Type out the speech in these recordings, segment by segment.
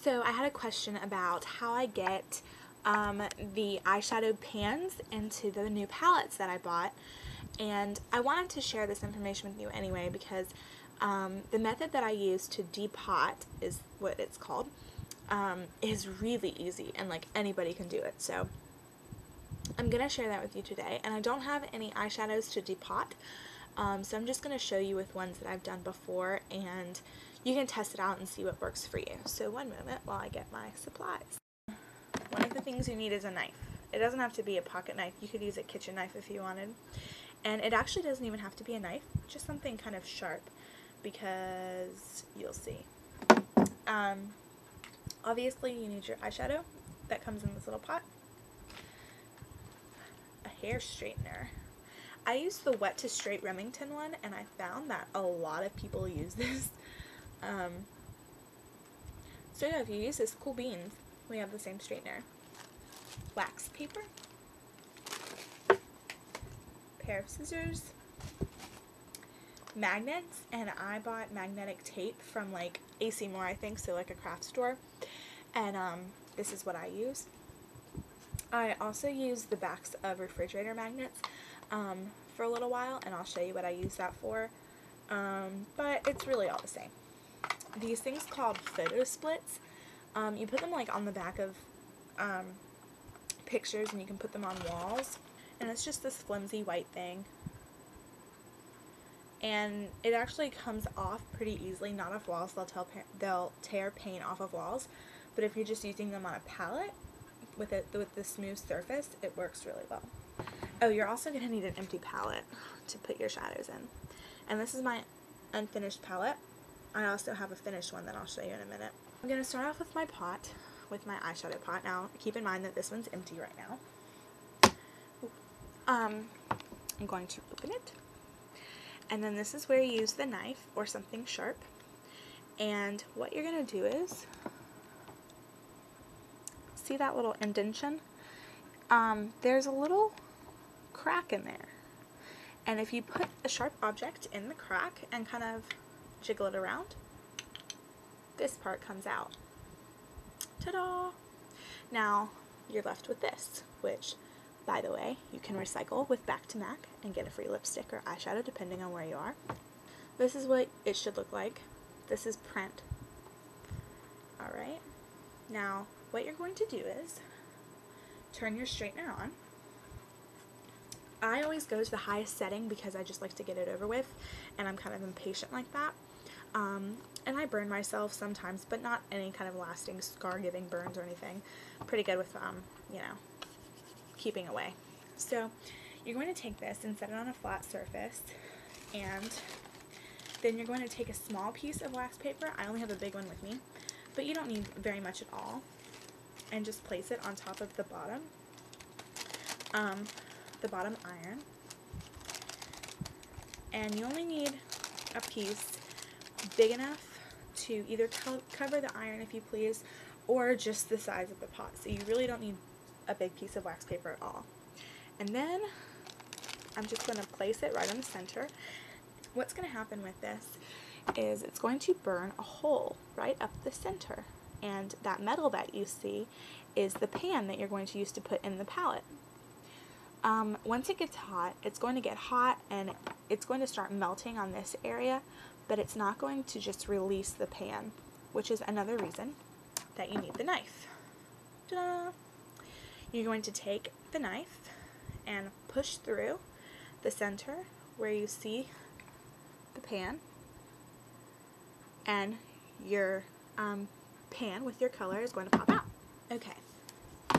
So I had a question about how I get the eyeshadow pans into the new palettes that I bought, and I wanted to share this information with you anyway because the method that I use to depot, is what it's called, is really easy and like anybody can do it. So I'm going to share that with you today, and I don't have any eyeshadows to depot, so I'm just going to show you with ones that I've done before, and you can test it out and see what works for you. So one moment while I get my supplies. One of the things you need is a knife. It doesn't have to be a pocket knife. You could use a kitchen knife if you wanted. And it actually doesn't even have to be a knife, just something kind of sharp, because you'll see. Obviously you need your eyeshadow that comes in this little pot. A hair straightener. I use the Wet to Straight Remington one, and I found that a lot of people use this. So yeah, if you use this, cool beans. We have the same straightener. Wax paper. Pair of scissors. Magnets, and I bought magnetic tape from like m.a.c, I think, so like a craft store. And this is what I use. I also use the backs of refrigerator magnets for a little while, and I'll show you what I use that for. But it's really all the same. These things called photo splits, you put them like on the back of pictures, and you can put them on walls, and it's just this flimsy white thing, and it actually comes off pretty easily. Not off walls, they'll tear paint off of walls, but if you're just using them on a palette with the smooth surface, it works really well. Oh, you're also going to need an empty palette to put your shadows in, and this is my unfinished palette. I also have a finished one that I'll show you in a minute. I'm going to start off with my pot, with my eyeshadow pot. Now, keep in mind that this one's empty right now. I'm going to open it. And then this is where you use the knife or something sharp. And what you're going to do is, see that little indentation? There's a little crack in there. And if you put a sharp object in the crack and kind of jiggle it around, this part comes out. Ta-da! Now you're left with this, which, by the way, you can recycle with Back to m.a.c and get a free lipstick or eyeshadow depending on where you are. This is what it should look like. This is print. Alright, now what you're going to do is turn your straightener on. I always go to the highest setting because I just like to get it over with, and I'm kind of impatient like that. And I burn myself sometimes, but not any kind of lasting scar-giving burns or anything. Pretty good with, you know, keeping away. So you're going to take this and set it on a flat surface, and then you're going to take a small piece of wax paper. I only have a big one with me, but you don't need very much at all, and just place it on top of the bottom iron. And you only need a piece big enough to either cover the iron, if you please, or just the size of the pot. So you really don't need a big piece of wax paper at all. And then I'm just going to place it right in the center. What's going to happen with this is it's going to burn a hole right up the center, and that metal that you see is the pan that you're going to use to put in the palette. Once it gets hot, it's going to get hot and it's going to start melting on this area, but it's not going to just release the pan, which is another reason that you need the knife. Ta-da! You're going to take the knife and push through the center where you see the pan, and your pan with your color is going to pop out. Okay.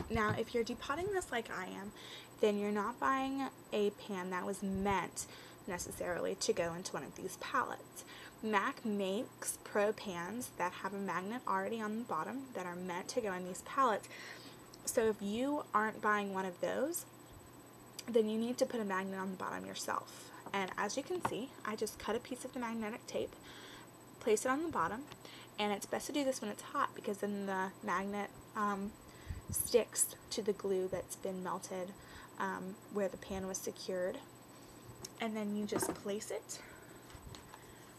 Now, if you're depotting this like I am, then you're not buying a pan that was meant necessarily to go into one of these palettes. m.a.c makes pro pans that have a magnet already on the bottom that are meant to go in these palettes. So if you aren't buying one of those, then you need to put a magnet on the bottom yourself. And as you can see, I just cut a piece of the magnetic tape, place it on the bottom, and it's best to do this when it's hot because then the magnet sticks to the glue that's been melted where the pan was secured. And then you just place it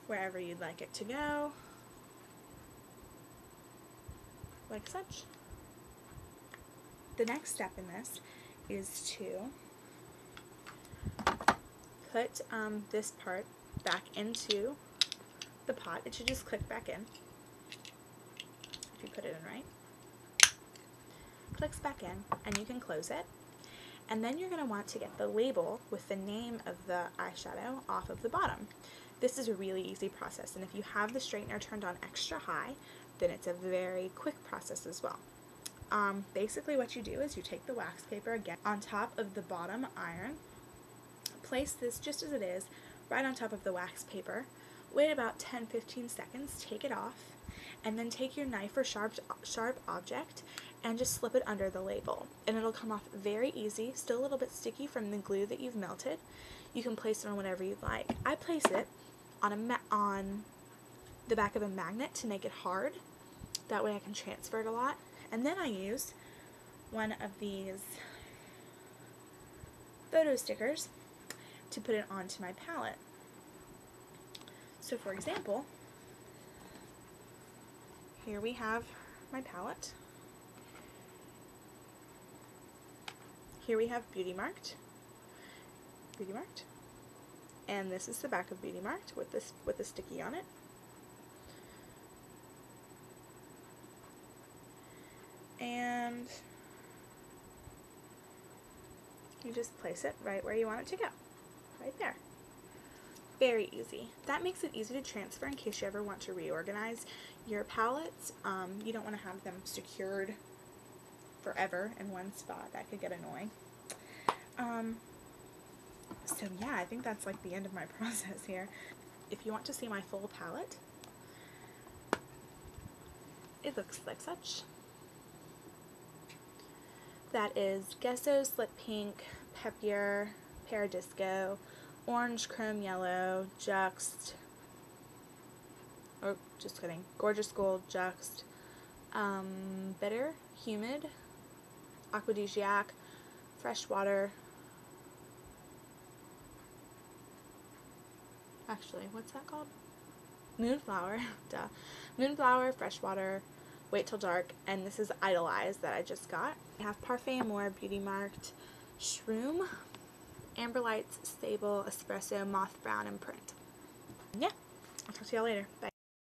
wherever you'd like it to go. like such. The next step in this is to put this part back into the pot. It should just click back in if you put it in right. Clicks back in, and you can close it. And then you're going to want to get the label with the name of the eyeshadow off of the bottom. This is a really easy process, and if you have the straightener turned on extra high, then it's a very quick process as well. Basically what you do is you take the wax paper again on top of the bottom iron, place this just as it is right on top of the wax paper, wait about 10-15 seconds, take it off, and then take your knife or sharp object and just slip it under the label, and it'll come off very easy, still a little bit sticky from the glue that you've melted. You can place it on whatever you'd like. I place it on the back of a magnet to make it hard, that way I can transfer it a lot, and then I use one of these photo stickers to put it onto my palette. So for example, here we have my palette. Here we have Beauty Marked, and this is the back of Beauty Marked with the sticky on it. And you just place it right where you want it to go, right there. Very easy. That makes it easy to transfer in case you ever want to reorganize your palettes. You don't want to have them secured forever in one spot. That could get annoying. So yeah, I think that's like the end of my process here. If you want to see my full palette, it looks like such. That is Gesso, Slip Pink, Peppier, Paradisco, Orange, Chrome Yellow, Juxt, oh, just kidding, Gorgeous Gold, Juxt, Bitter, Humid, Aquadisiac, Freshwater, actually, what's that called? Moonflower, duh. Moonflower, Freshwater, Wait Till Dark, and this is Idolize that I just got. I have Parfait Amore, Beauty Marked, Shroom, Amber Lights, Sable, Espresso, Moth Brown, and Print. Yeah, I'll talk to y'all later. Bye.